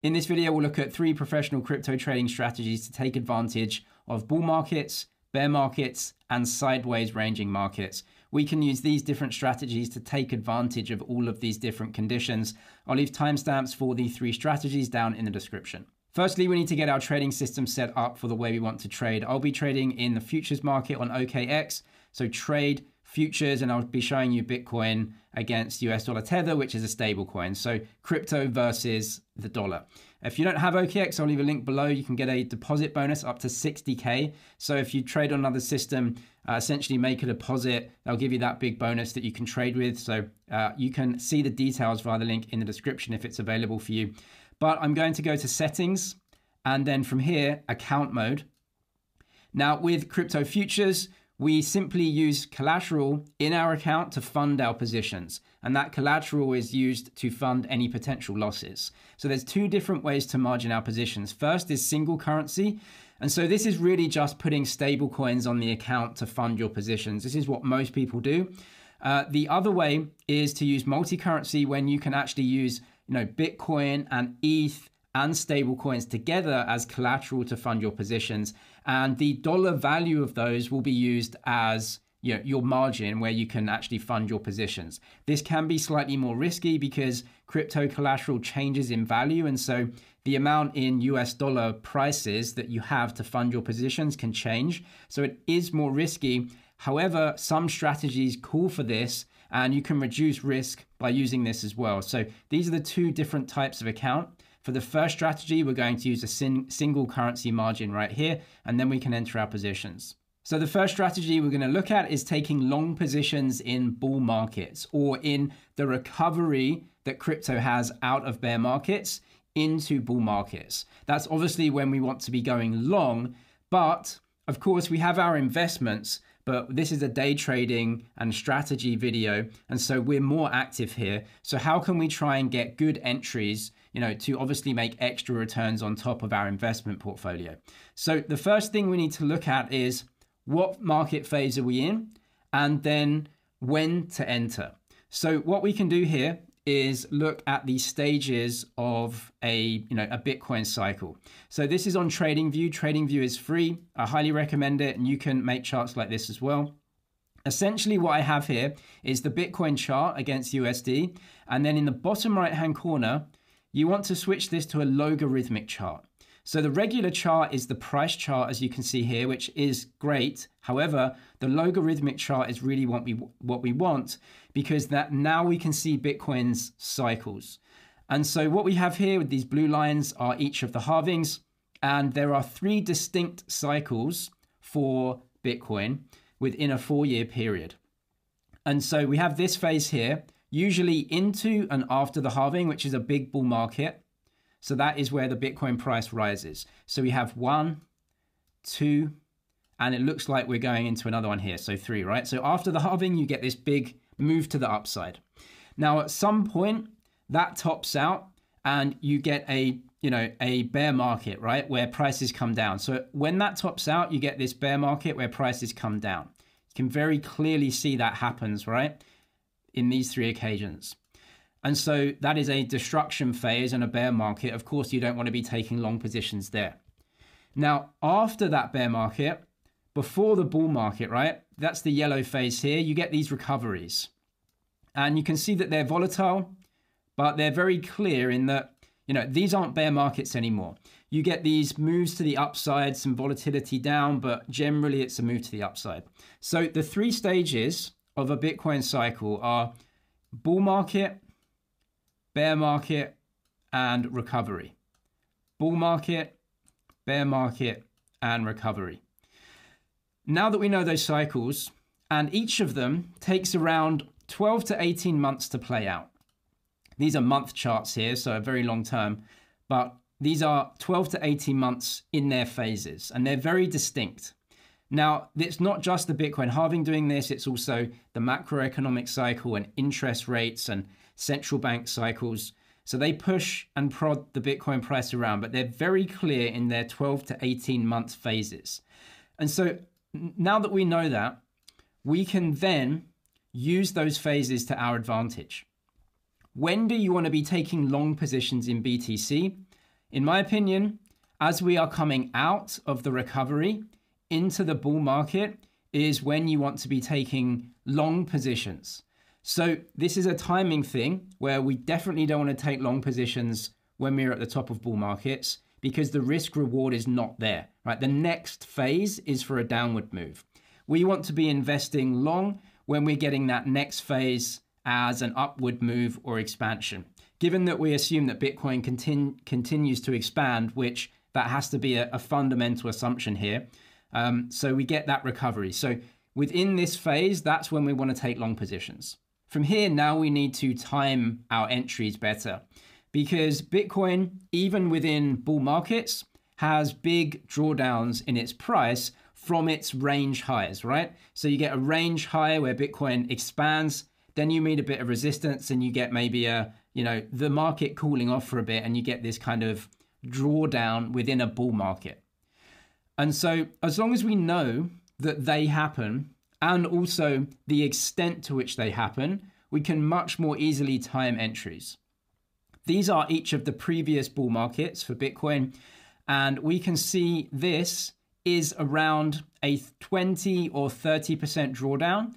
In this video, we'll look at 3 professional crypto trading strategies to take advantage of bull markets, bear markets, and sideways ranging markets. We can use these different strategies to take advantage of all of these different conditions. I'll leave timestamps for the 3 strategies down in the description. Firstly, we need to get our trading system set up for the way we want to trade. I'll be trading in the futures market on OKX, so trade futures, and I'll be showing you Bitcoin against US dollar tether, which is a stable coin. So crypto versus the dollar. If you don't have OKX, I'll leave a link below. You can get a deposit bonus up to 60K. So if you trade on another system, essentially make a deposit, they'll give you that big bonus that you can trade with. So you can see the details via the link in the description if it's available for you. But I'm going to go to settings and then from here, account mode. Now with crypto futures, we simply use collateral in our account to fund our positions. And that collateral is used to fund any potential losses. So there's 2 different ways to margin our positions. First is single currency. And so this is really just putting stable coins on the account to fund your positions. This is what most people do. The other way is to use multi-currency when you can actually use, Bitcoin and ETH and stable coins together as collateral to fund your positions. And the dollar value of those will be used as your margin where you can actually fund your positions. This can be slightly more risky because crypto collateral changes in value. And so the amount in US dollar prices that you have to fund your positions can change. So it is more risky. However, some strategies call for this and you can reduce risk by using this as well. So these are the 2 different types of account. For the first strategy, we're going to use a single currency margin right here, and then we can enter our positions. So the first strategy we're going to look at is taking long positions in bull markets or in the recovery that crypto has out of bear markets into bull markets. That's obviously when we want to be going long, but of course we have our investments, but this is a day trading and strategy video. And so we're more active here. So how can we try and get good entries, to obviously make extra returns on top of our investment portfolio? So the first thing we need to look at is what market phase are we in and then when to enter. So what we can do here is look at the stages of a Bitcoin cycle. So this is on TradingView. TradingView is free. I highly recommend it. And you can make charts like this as well. Essentially what I have here is the Bitcoin chart against USD. And then in the bottom right-hand corner, you want to switch this to a logarithmic chart. So the regular chart is the price chart, as you can see here, which is great. However, the logarithmic chart is really what we want because that now we can see Bitcoin's cycles. And so what we have here with these blue lines are each of the halvings. And there are 3 distinct cycles for Bitcoin within a 4-year period. And so we have this phase here, usually into and after the halving, which is a big bull market. So that is where the Bitcoin price rises. So we have 1, 2, and it looks like we're going into another one here. So 3, right? So after the halving, you get this big move to the upside. Now, at some point that tops out and you get a bear market, right? Where prices come down. So when that tops out, you get this bear market where prices come down. You can very clearly see that happens, right? In these 3 occasions. And so that is a destruction phase and a bear market. Of course, you don't want to be taking long positions there. Now, after that bear market, before the bull market, right? That's the yellow phase here. You get these recoveries. And you can see that they're volatile, but they're very clear in that, these aren't bear markets anymore. You get these moves to the upside, some volatility down, but generally it's a move to the upside. So the 3 stages of a Bitcoin cycle are bull market, bear market, and recovery. Bull market, bear market, and recovery. Now that we know those cycles, and each of them takes around 12 to 18 months to play out. These are month charts here, so a very long term, but these are 12 to 18 months in their phases, and they're very distinct. Now, it's not just the Bitcoin halving doing this, it's also the macroeconomic cycle and interest rates and central bank cycles. So they push and prod the Bitcoin price around, but they're very clear in their 12 to 18 month phases. And so now that we know that, we can then use those phases to our advantage. When do you want to be taking long positions in BTC? In my opinion, as we are coming out of the recovery into the bull market is when you want to be taking long positions. So this is a timing thing where we definitely don't want to take long positions when we're at the top of bull markets because the risk reward is not there, right? The next phase is for a downward move. We want to be investing long when we're getting that next phase as an upward move or expansion. Given that we assume that Bitcoin continues to expand, which that has to be a fundamental assumption here. So we get that recovery. So within this phase, that's when we want to take long positions. From here, now we need to time our entries better because Bitcoin, even within bull markets, has big drawdowns in its price from its range highs, right? So you get a range high where Bitcoin expands, then you meet a bit of resistance and you get maybe the market cooling off for a bit and you get this kind of drawdown within a bull market. And so as long as we know that they happen and also the extent to which they happen, we can much more easily time entries. These are each of the previous bull markets for Bitcoin. And we can see this is around a 20 or 30% drawdown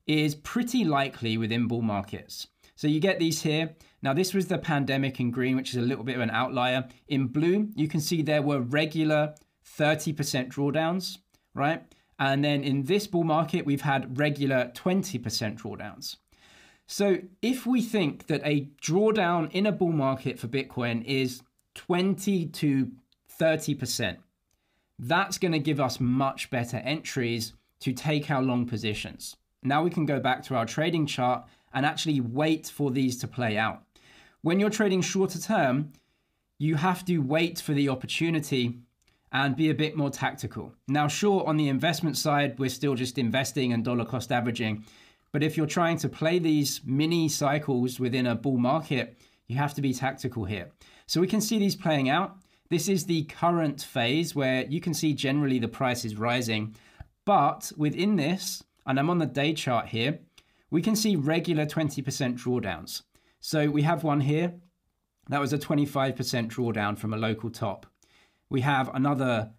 is pretty likely within bull markets. So you get these here. Now this was the pandemic in green, which is a little bit of an outlier. In blue, you can see there were regular 30% drawdowns, right? And then in this bull market, we've had regular 20% drawdowns. So if we think that a drawdown in a bull market for Bitcoin is 20 to 30%, that's going to give us much better entries to take our long positions. Now we can go back to our trading chart and actually wait for these to play out. When you're trading shorter term, you have to wait for the opportunity and be a bit more tactical. Now, sure, on the investment side, we're still just investing and dollar cost averaging. But if you're trying to play these mini cycles within a bull market, you have to be tactical here. So we can see these playing out. This is the current phase where you can see generally the price is rising. But within this, and I'm on the day chart here, we can see regular 20% drawdowns. So we have one here. That was a 25% drawdown from a local top. We have another,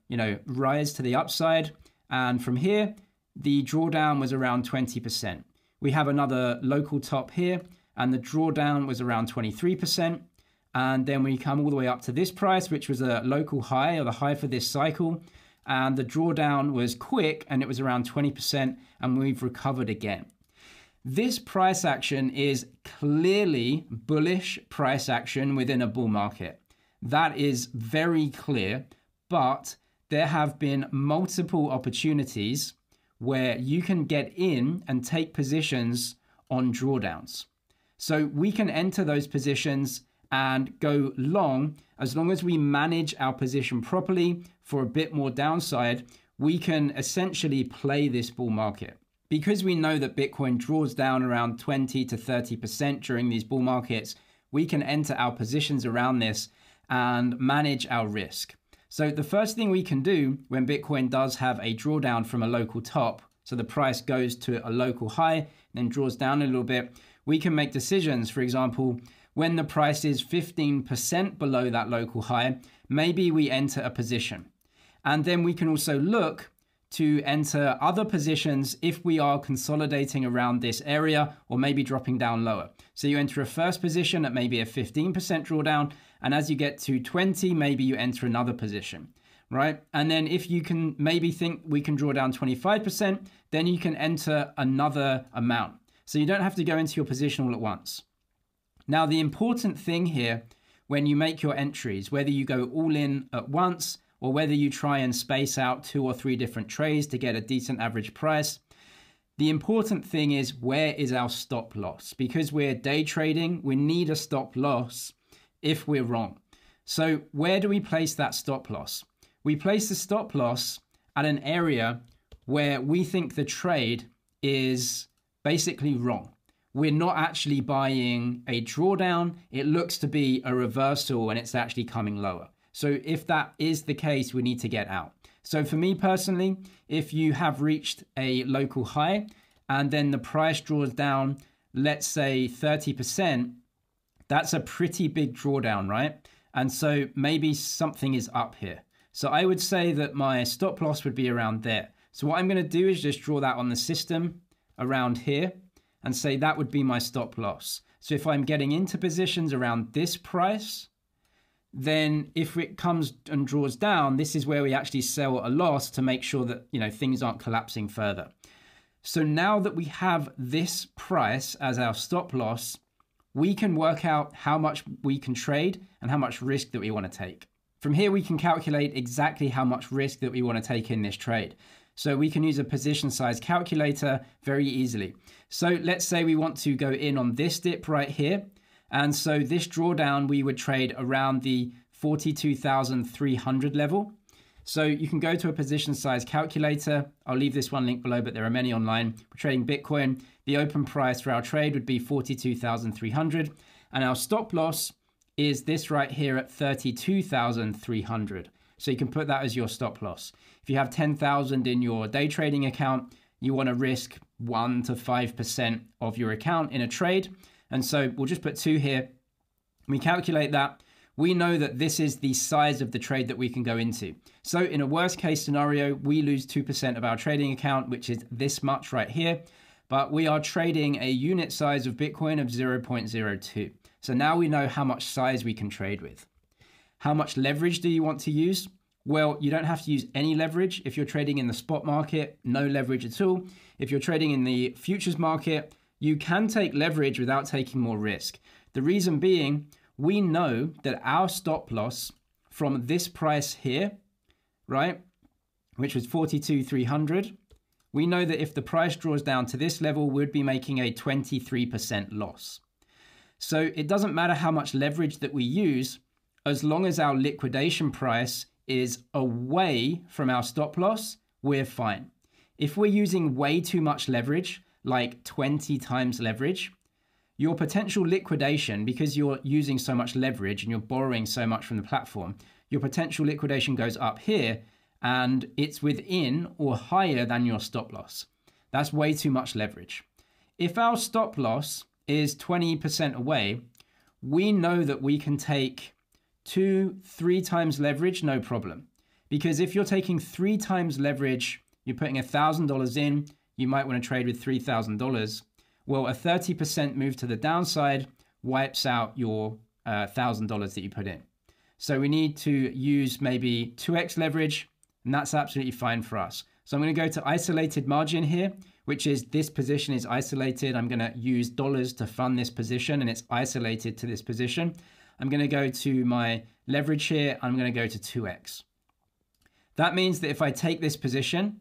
rise to the upside. And from here, the drawdown was around 20%. We have another local top here, and the drawdown was around 23%. And then we come all the way up to this price, which was a local high or the high for this cycle. And the drawdown was quick and it was around 20%, and we've recovered again. This price action is clearly bullish price action within a bull market. That is very clear, but there have been multiple opportunities where you can get in and take positions on drawdowns. So we can enter those positions and go long as long as we manage our position properly for a bit more downside. We can essentially play this bull market. Because we know that Bitcoin draws down around 20 to 30% during these bull markets, we can enter our positions around this and manage our risk. So the first thing we can do when Bitcoin does have a drawdown from a local top, so the price goes to a local high, then draws down a little bit, we can make decisions. For example, when the price is 15% below that local high, maybe we enter a position. And then we can also look to enter other positions if we are consolidating around this area or maybe dropping down lower. So you enter a first position at maybe a 15% drawdown, and as you get to 20, maybe you enter another position, right? And then if you can maybe think we can draw down 25%, then you can enter another amount. So you don't have to go into your position all at once. Now, the important thing here, when you make your entries, whether you go all in at once or whether you try and space out 2 or 3 different trades to get a decent average price, the important thing is, where is our stop loss? Because we're day trading, we need a stop loss if we're wrong. So where do we place that stop loss? We place the stop loss at an area where we think the trade is basically wrong. We're not actually buying a drawdown. It looks to be a reversal and it's actually coming lower. So if that is the case, we need to get out. So for me personally, if you have reached a local high and then the price draws down, let's say 30%, that's a pretty big drawdown, right? And so maybe something is up here. So I would say that my stop loss would be around there. So what I'm going to do is just draw that on the system around here and say that would be my stop loss. So if I'm getting into positions around this price, then if it comes and draws down, this is where we actually sell a loss to make sure that, things aren't collapsing further. So now that we have this price as our stop loss, we can work out how much we can trade and how much risk that we want to take. From here, we can calculate exactly how much risk that we want to take in this trade. So we can use a position size calculator very easily. So let's say we want to go in on this dip right here. And so this drawdown, we would trade around the 42,300 level. So you can go to a position size calculator. I'll leave this one link below, but there are many online. We're trading Bitcoin. The open price for our trade would be 42,300. And our stop loss is this right here at 32,300. So you can put that as your stop loss. If you have 10,000 in your day trading account, you want to risk 1 to 5% of your account in a trade. And so we'll just put 2 here. We calculate that. We know that this is the size of the trade that we can go into. So in a worst case scenario, we lose 2% of our trading account, which is this much right here. But we are trading a unit size of Bitcoin of 0.02. So now we know how much size we can trade with. How much leverage do you want to use? Well, you don't have to use any leverage. If you're trading in the spot market, no leverage at all. If you're trading in the futures market, you can take leverage without taking more risk. The reason being, we know that our stop loss from this price here, right, which was 42,300, we know that if the price draws down to this level, we'd be making a 23% loss. So it doesn't matter how much leverage that we use, as long as our liquidation price is away from our stop loss, we're fine. If we're using way too much leverage, like 20 times leverage, your potential liquidation, because you're using so much leverage and you're borrowing so much from the platform, your potential liquidation goes up here and it's within or higher than your stop loss. That's way too much leverage. If our stop loss is 20% away, we know that we can take 2-3 times leverage, no problem. Because if you're taking 3 times leverage, you're putting $1,000 in, you might want to trade with $3,000. Well, a 30% move to the downside wipes out your $1,000 that you put in. So we need to use maybe 2x leverage, and that's absolutely fine for us. So I'm going to go to isolated margin here, which is this position is isolated. I'm going to use dollars to fund this position, and it's isolated to this position. I'm going to go to my leverage here. I'm going to go to 2x. That means that if I take this position,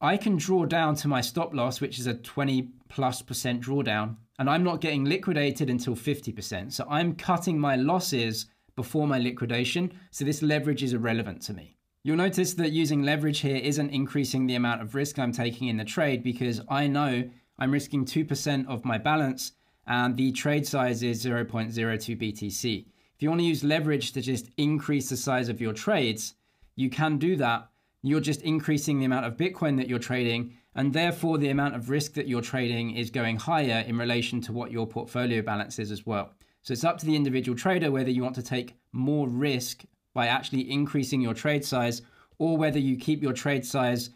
I can draw down to my stop loss, which is a 20+% drawdown, and I'm not getting liquidated until 50%. So I'm cutting my losses before my liquidation. So this leverage is irrelevant to me. You'll notice that using leverage here isn't increasing the amount of risk I'm taking in the trade, because I know I'm risking 2% of my balance and the trade size is 0.02 BTC. If you want to use leverage to just increase the size of your trades, you can do that. You're just increasing the amount of Bitcoin that you're trading, and therefore the amount of risk that you're trading is going higher in relation to what your portfolio balance is as well. So it's up to the individual trader whether you want to take more risk by actually increasing your trade size, or whether you keep your trade size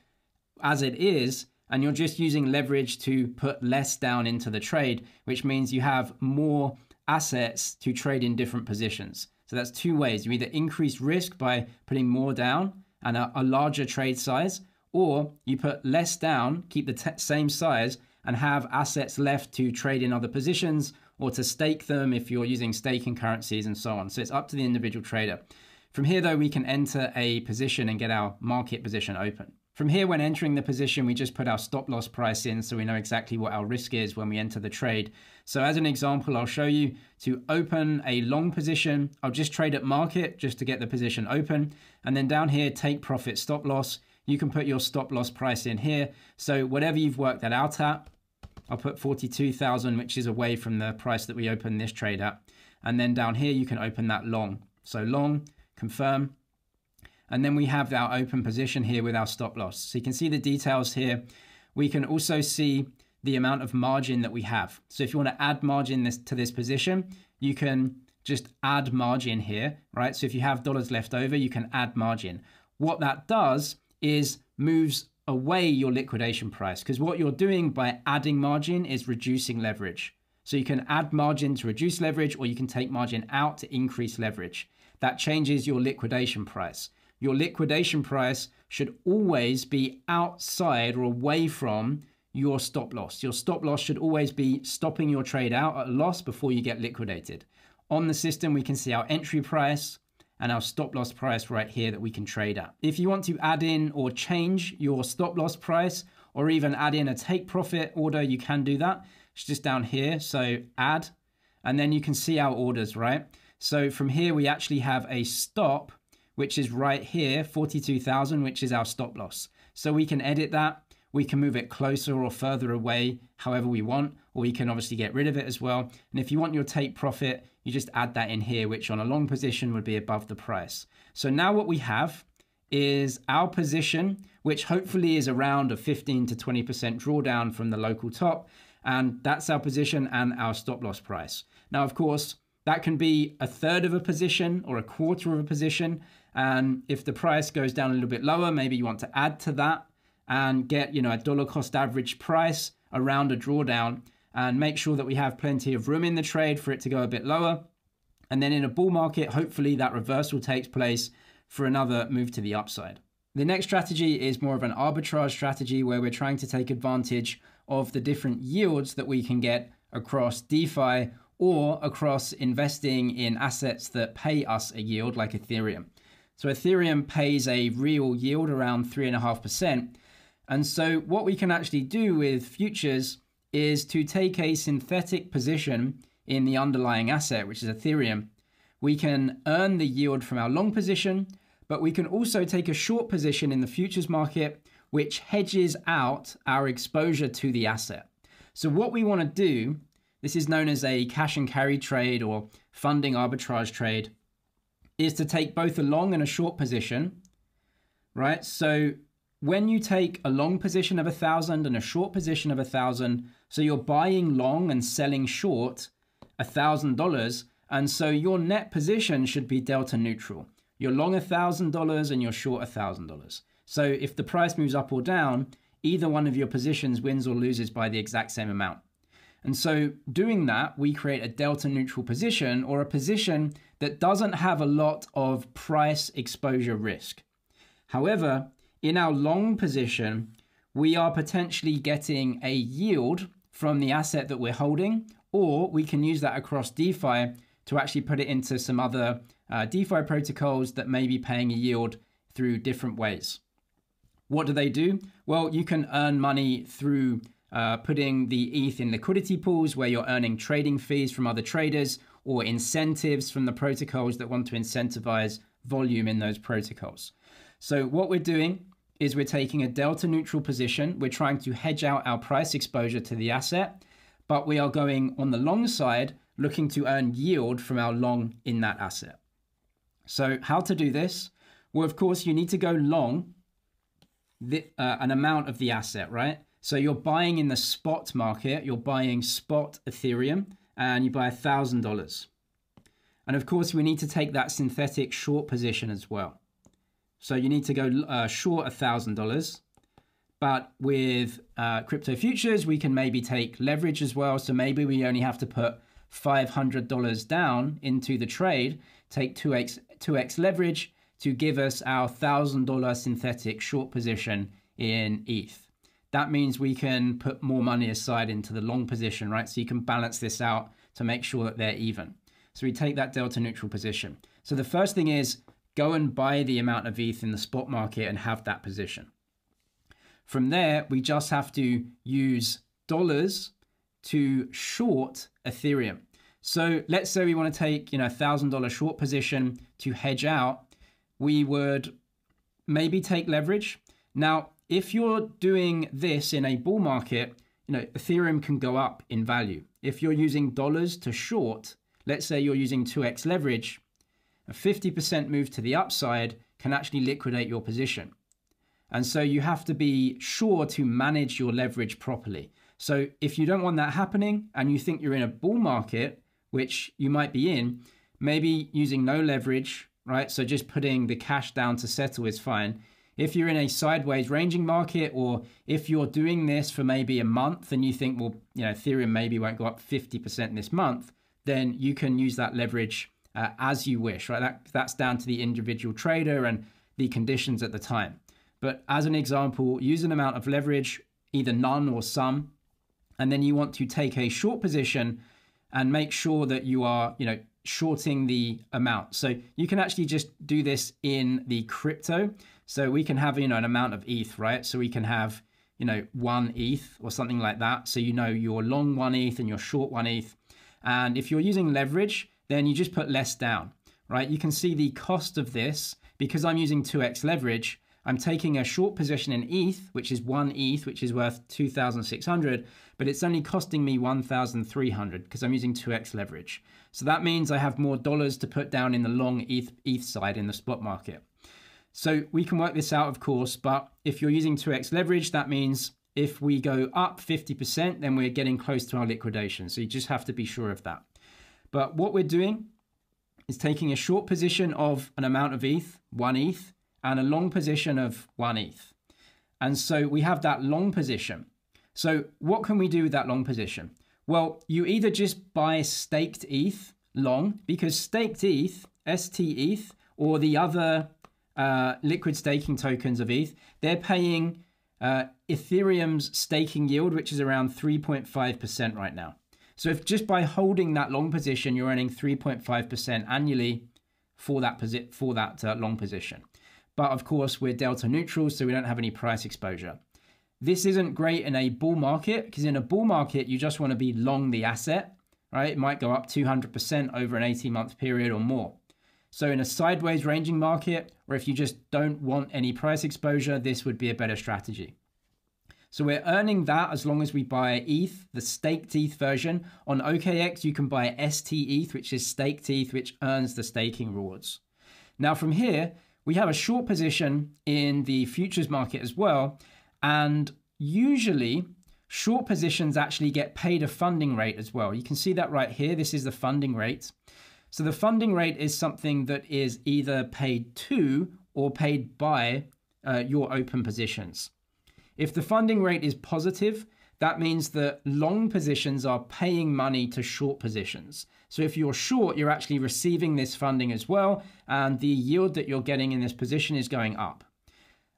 as it is and you're just using leverage to put less down into the trade, which means you have more assets to trade in different positions. So that's 2 ways. You either increase risk by putting more down and a larger trade size, or you put less down, keep the same size, and have assets left to trade in other positions or to stake them if you're using staking currencies and so on. So it's up to the individual trader. From here, though, we can enter a position and get our market position open. From here, when entering the position, we just put our stop loss price in so we know exactly what our risk is when we enter the trade. So as an example, I'll show you to open a long position. I'll just trade at market just to get the position open. And then down here, take profit stop loss. You can put your stop loss price in here. So whatever you've worked that out at, I'll put 42,000, which is away from the price that we opened this trade at. And then down here, you can open that long. So long, confirm. And then we have our open position here with our stop loss. So you can see the details here. We can also see the amount of margin that we have. So if you want to add margin to this position, you can just add margin here, right? So if you have dollars left over, you can add margin. What that does is moves away your liquidation price, because what you're doing by adding margin is reducing leverage. So you can add margin to reduce leverage, or you can take margin out to increase leverage. That changes your liquidation price. Your liquidation price should always be outside or away from your stop loss. Your stop loss should always be stopping your trade out at a loss before you get liquidated. On the system, we can see our entry price and our stop loss price right here that we can trade at. If you want to add in or change your stop loss price, or even add in a take profit order, you can do that. It's just down here. So add, and then you can see our orders, right? So from here, we actually have a stop, which is right here, 42,000, which is our stop loss. So we can edit that. We can move it closer or further away, however we want, or we can obviously get rid of it as well. And if you want your take profit, you just add that in here, which on a long position would be above the price. So now what we have is our position, which hopefully is around a 15 to 20% drawdown from the local top. And that's our position and our stop loss price. Now, of course, that can be a third of a position or a quarter of a position. And if the price goes down a little bit lower, maybe you want to add to that and get, a dollar cost average price around a drawdown, and make sure that we have plenty of room in the trade for it to go a bit lower. And then in a bull market, hopefully that reversal takes place for another move to the upside. The next strategy is more of an arbitrage strategy, where we're trying to take advantage of the different yields that we can get across DeFi or across investing in assets that pay us a yield like Ethereum. So Ethereum pays a real yield around 3.5%. And so what we can actually do with futures is to take a synthetic position in the underlying asset, which is Ethereum. We can earn the yield from our long position, but we can also take a short position in the futures market, which hedges out our exposure to the asset. So what we want to do, this is known as a cash and carry trade or funding arbitrage trade, is to take both a long and a short position, right? So when you take a long position of 1,000 and a short position of 1,000, so you're buying long and selling short $1,000, and so your net position should be delta neutral. You're long $1,000 and you're short $1,000. So if the price moves up or down, either one of your positions wins or loses by the exact same amount. And so doing that, we create a delta neutral position, or a position that doesn't have a lot of price exposure risk. However, in our long position, we are potentially getting a yield from the asset that we're holding, or we can use that across DeFi to actually put it into some other DeFi protocols that may be paying a yield through different ways. What do? Well, you can earn money through putting the ETH in liquidity pools, where you're earning trading fees from other traders, or incentives from the protocols that want to incentivize volume in those protocols. So what we're doing is we're taking a delta neutral position. We're trying to hedge out our price exposure to the asset, but we are going on the long side, looking to earn yield from our long in that asset. So how to do this? Well, of course, you need to go long an amount of the asset, right? So you're buying in the spot market, you're buying spot Ethereum, and you buy $1,000. And of course, we need to take that synthetic short position as well. So you need to go short $1,000. But with crypto futures, we can maybe take leverage as well. So maybe we only have to put $500 down into the trade, take 2x leverage to give us our $1,000 synthetic short position in ETH. That means we can put more money aside into the long position, right? So you can balance this out to make sure that they're even. So we take that delta neutral position. So the first thing is go and buy the amount of ETH in the spot market and have that position. From there, we just have to use dollars to short Ethereum. So let's say we want to take, $1,000 short position to hedge out. We would maybe take leverage. Now, if you're doing this in a bull market, Ethereum can go up in value. If you're using dollars to short, let's say you're using 2x leverage, a 50% move to the upside can actually liquidate your position. And so you have to be sure to manage your leverage properly. So if you don't want that happening and you think you're in a bull market, which you might be in, maybe using no leverage, right? So just putting the cash down to settle is fine. If you're in a sideways ranging market, or if you're doing this for maybe a month and you think, well, Ethereum maybe won't go up 50% this month, then you can use that leverage as you wish, right? That's down to the individual trader and the conditions at the time. But as an example, use an amount of leverage, either none or some, and then you want to take a short position and make sure that you are, shorting the amount. So you can actually just do this in the crypto. So we can have, an amount of ETH, right? So we can have, 1 ETH or something like that. So you're long 1 ETH and you're short 1 ETH. And if you're using leverage, then you just put less down, right? You can see the cost of this. Because I'm using 2x leverage, I'm taking a short position in ETH, which is 1 ETH, which is worth 2,600, but it's only costing me 1,300 because I'm using 2x leverage. So that means I have more dollars to put down in the long ETH side in the spot market. So we can work this out, of course, but if you're using 2x leverage, that means if we go up 50%, then we're getting close to our liquidation. So you just have to be sure of that. But what we're doing is taking a short position of an amount of ETH, 1 ETH, and a long position of 1 ETH. And so we have that long position. So what can we do with that long position? Well, you either just buy staked ETH long, because staked ETH, ST-ETH, or the other liquid staking tokens of ETH, they're paying Ethereum's staking yield, which is around 3.5% right now. So if just by holding that long position, you're earning 3.5% annually for that long position. But of course, we're delta neutral, so we don't have any price exposure. This isn't great in a bull market, because in a bull market, you just want to be long the asset, right? It might go up 200% over an 18-month period or more. So in a sideways ranging market, or if you just don't want any price exposure, this would be a better strategy. So we're earning that as long as we buy ETH, the staked ETH version. On OKX, you can buy ST-ETH, which is staked ETH, which earns the staking rewards. Now from here, we have a short position in the futures market as well. And usually, short positions actually get paid a funding rate as well. You can see that right here. This is the funding rate. So the funding rate is something that is either paid to or paid by your open positions. If the funding rate is positive, that means that long positions are paying money to short positions. So if you're short, you're actually receiving this funding as well, and the yield that you're getting in this position is going up.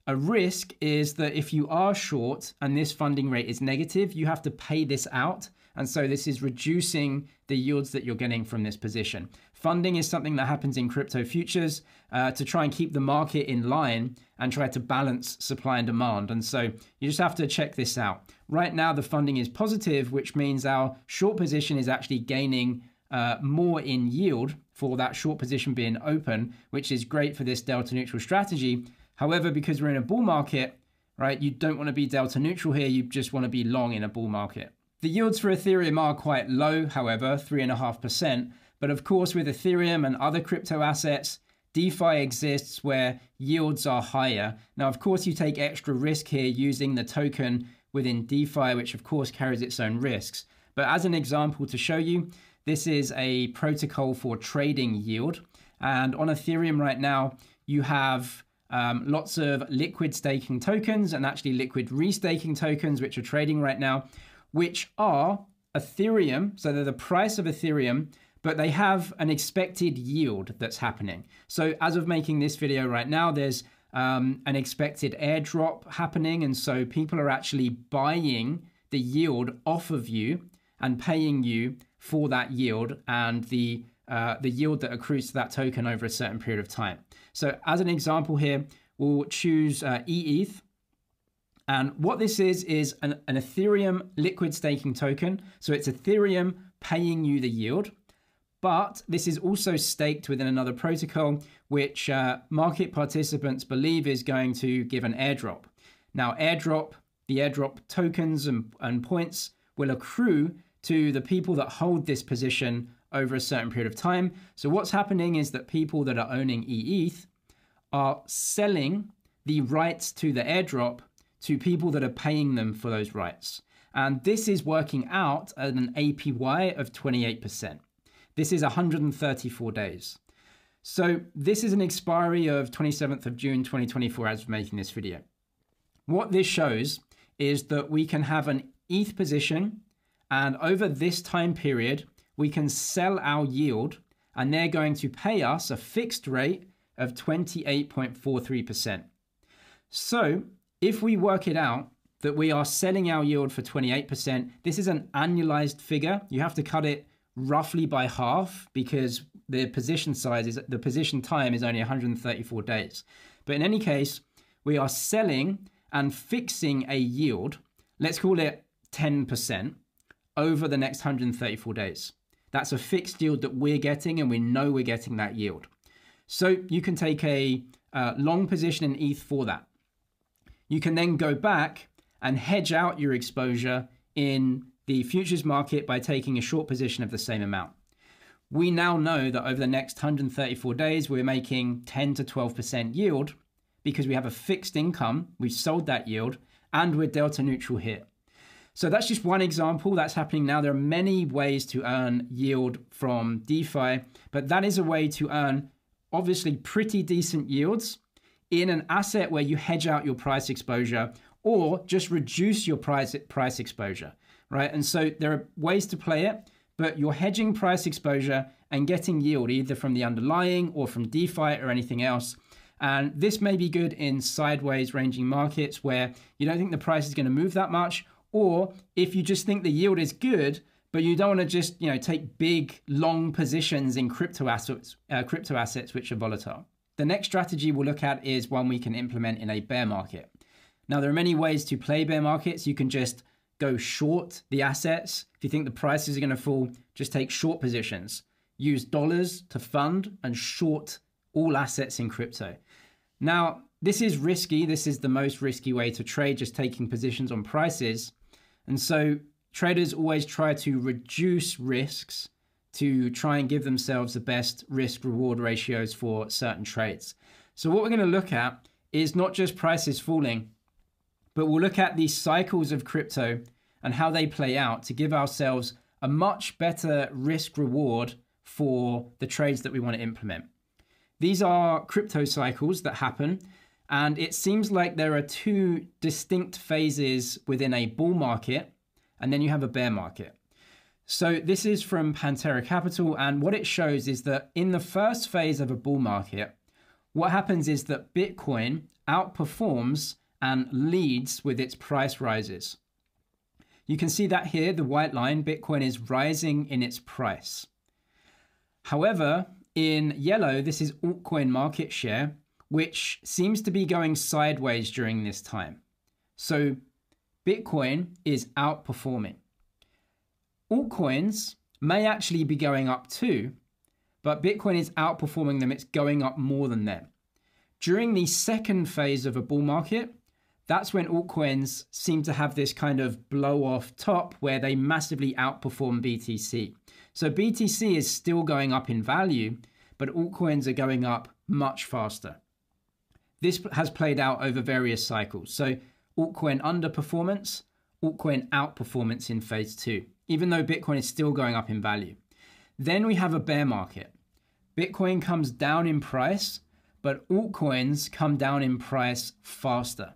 A risk is that if you are short and this funding rate is negative, you have to pay this out. And so this is reducing the yields that you're getting from this position. Funding is something that happens in crypto futures to try and keep the market in line and try to balance supply and demand. And so you just have to check this out. Right now, the funding is positive, which means our short position is actually gaining more in yield for that short position being open, which is great for this delta neutral strategy. However, because we're in a bull market, right, you don't want to be delta neutral here. You just want to be long in a bull market. The yields for Ethereum are quite low, however, 3.5%. But of course, with Ethereum and other crypto assets, DeFi exists where yields are higher. Now, of course, you take extra risk here using the token within DeFi, which of course carries its own risks. But as an example to show you, this is a protocol for trading yield. And on Ethereum right now, you have lots of liquid staking tokens and actually liquid restaking tokens, which are trading right now, which are Ethereum. So they're the price of Ethereum, but they have an expected yield that's happening. So as of making this video right now, there's an expected airdrop happening. And so people are actually buying the yield off of you and paying you for that yield and the yield that accrues to that token over a certain period of time. So as an example here, we'll choose ETH. And what this is an Ethereum liquid staking token. So it's Ethereum paying you the yield. But this is also staked within another protocol, which market participants believe is going to give an airdrop. Now, the airdrop tokens and points will accrue to the people that hold this position over a certain period of time. So what's happening is that people that are owning ETH are selling the rights to the airdrop to people that are paying them for those rights. And this is working out at an APY of 28%. This is 134 days. So this is an expiry of 27th of June 2024 as of making this video. What this shows is that we can have an ETH position, and over this time period, we can sell our yield, and they're going to pay us a fixed rate of 28.43%. So if we work it out that we are selling our yield for 28%, this is an annualized figure. You have to cut it roughly by half because the position time is only 134 days. But in any case, we are selling and fixing a yield, let's call it 10%, over the next 134 days. That's a fixed yield that we're getting, and we know we're getting that yield. So you can take a long position in ETH for that. You can then go back and hedge out your exposure in the futures market by taking a short position of the same amount. We now know that over the next 134 days, we're making 10 to 12% yield because we have a fixed income, we've sold that yield, and we're delta neutral here. So that's just one example that's happening now. There are many ways to earn yield from DeFi, but that is a way to earn obviously pretty decent yields in an asset where you hedge out your price exposure or just reduce your price exposure, right? And so there are ways to play it, but you're hedging price exposure and getting yield either from the underlying or from DeFi or anything else. And this may be good in sideways ranging markets where you don't think the price is going to move that much, or if you just think the yield is good, but you don't want to just take big long positions in crypto assets which are volatile. The next strategy we'll look at is one we can implement in a bear market. Now, there are many ways to play bear markets. You can just go short the assets. If you think the prices are going to fall, just take short positions. Use dollars to fund and short all assets in crypto. Now, this is risky. This is the most risky way to trade, just taking positions on prices. And so traders always try to reduce risks to try and give themselves the best risk-reward ratios for certain trades. So what we're going to look at is not just prices falling, but we'll look at these cycles of crypto and how they play out to give ourselves a much better risk-reward for the trades that we want to implement. These are crypto cycles that happen, and it seems like there are two distinct phases within a bull market, and then you have a bear market. So this is from Pantera Capital, and what it shows is that in the first phase of a bull market, what happens is that Bitcoin outperforms and leads with its price rises. You can see that here, the white line, Bitcoin is rising in its price. However, in yellow, this is altcoin market share, which seems to be going sideways during this time. So Bitcoin is outperforming. Altcoins may actually be going up too, but Bitcoin is outperforming them. It's going up more than them. During the second phase of a bull market, that's when altcoins seem to have this kind of blow off top where they massively outperform BTC. So BTC is still going up in value, but altcoins are going up much faster. This has played out over various cycles. So altcoin underperformance, altcoin outperformance in phase two, even though Bitcoin is still going up in value. Then we have a bear market. Bitcoin comes down in price, but altcoins come down in price faster.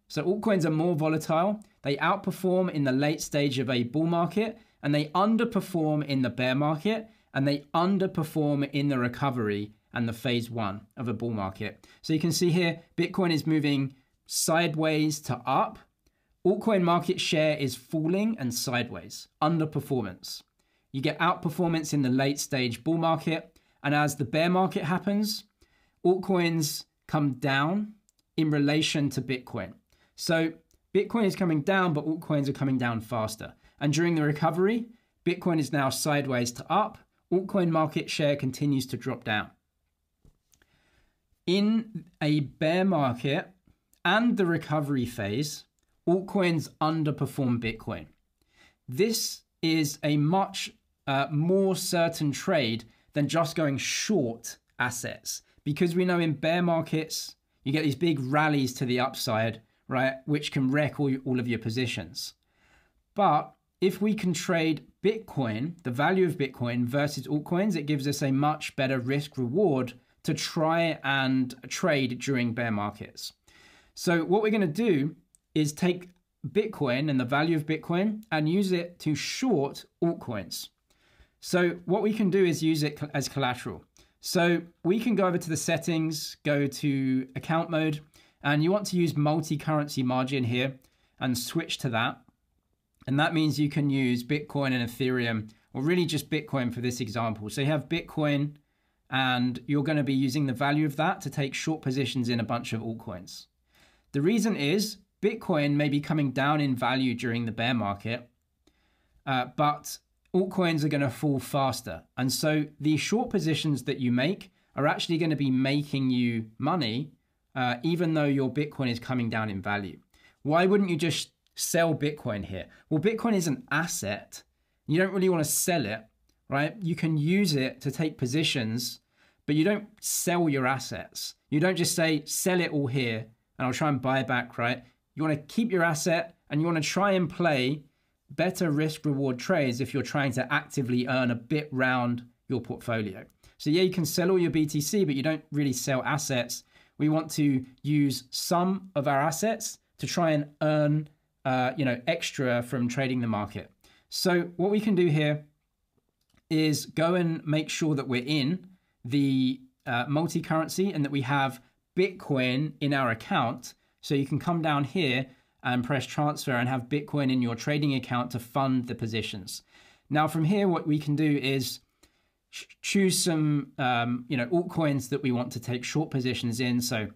So altcoins are more volatile. They outperform in the late stage of a bull market, and they underperform in the bear market, and they underperform in the recovery and the phase one of a bull market. So you can see here, Bitcoin is moving sideways to up. Altcoin market share is falling and sideways, underperformance. You get outperformance in the late stage bull market, and as the bear market happens, altcoins come down in relation to Bitcoin. So Bitcoin is coming down, but altcoins are coming down faster. And during the recovery, Bitcoin is now sideways to up. Altcoin market share continues to drop down. In a bear market and the recovery phase, altcoins underperform Bitcoin. This is a much more certain trade than just going short assets, because we know in bear markets, you get these big rallies to the upside, right, which can wreck all of your positions. But if we can trade Bitcoin, the value of Bitcoin versus altcoins, it gives us a much better risk reward to try and trade during bear markets. So what we're going to do is take Bitcoin and the value of Bitcoin and use it to short altcoins. So what we can do is use it as collateral. So we can go over to the settings, go to account mode, and you want to use multi-currency margin here and switch to that. And that means you can use Bitcoin and Ethereum, or really just Bitcoin for this example. So you have Bitcoin and you're going to be using the value of that to take short positions in a bunch of altcoins. The reason is Bitcoin may be coming down in value during the bear market, but altcoins are going to fall faster. And so the short positions that you make are actually going to be making you money, even though your Bitcoin is coming down in value. Why wouldn't you just sell Bitcoin here? Well, Bitcoin is an asset. You don't really want to sell it, right? You can use it to take positions, but you don't sell your assets. You don't just say, sell it all here and I'll try and buy back, right? You want to keep your asset and you want to try and play better risk reward trades if you're trying to actively earn a bit round your portfolio. So yeah, you can sell all your BTC, but you don't really sell assets. We want to use some of our assets to try and earn extra from trading the market. So what we can do here is go and make sure that we're in the multi-currency and that we have Bitcoin in our account. So you can come down here and press transfer and have Bitcoin in your trading account to fund the positions. Now from here, what we can do is choose some altcoins that we want to take short positions in. So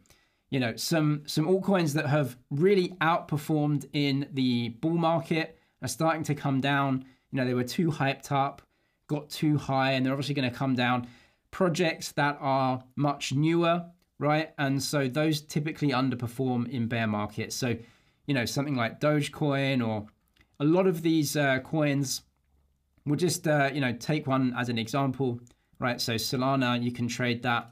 some altcoins that have really outperformed in the bull market are starting to come down. They were too hyped up, got too high, and they're obviously going to come down. Projects that are much newer, right? And so those typically underperform in bear markets. So, something like Dogecoin or a lot of these coins, we'll just, take one as an example, right? So Solana, you can trade that,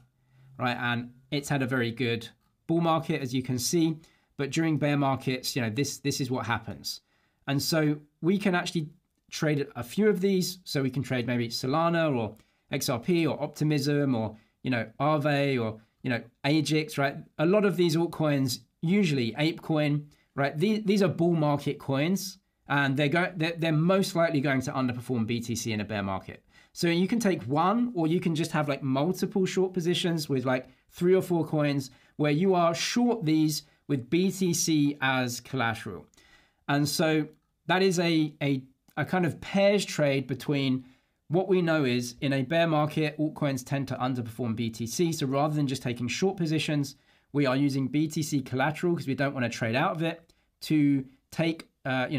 right? And it's had a very good bull market, as you can see, but during bear markets, this is what happens. And so we can actually trade a few of these. So we can trade maybe Solana or XRP or Optimism or, Aave or, Agix, right? A lot of these altcoins, usually ApeCoin, right? These are bull market coins, and they're most likely going to underperform BTC in a bear market. So you can take one, or you can just have like multiple short positions with like 3 or 4 coins where you are short these with BTC as collateral. And so that is a kind of pairs trade between what we know is in a bear market, altcoins tend to underperform BTC. So rather than just taking short positions, we are using BTC collateral because we don't want to trade out of it to take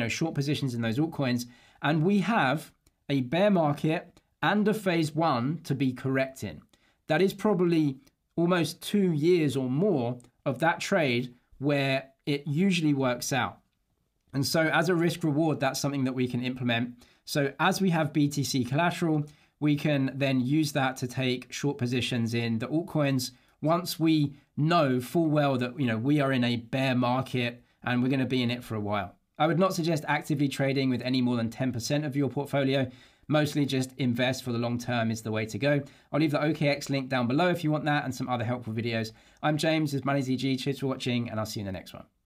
short positions in those altcoins. And we have a bear market and a phase 1 to be correct in. That is probably almost 2 years or more of that trade where it usually works out. And so as a risk reward, that's something that we can implement. So as we have BTC collateral, we can then use that to take short positions in the altcoins once we know full well that we are in a bear market and we're going to be in it for a while. I would not suggest actively trading with any more than 10% of your portfolio. Mostly just invest for the long term is the way to go. I'll leave the OKX link down below if you want that and some other helpful videos. I'm James, this is MoneyZG. Cheers for watching, and I'll see you in the next one.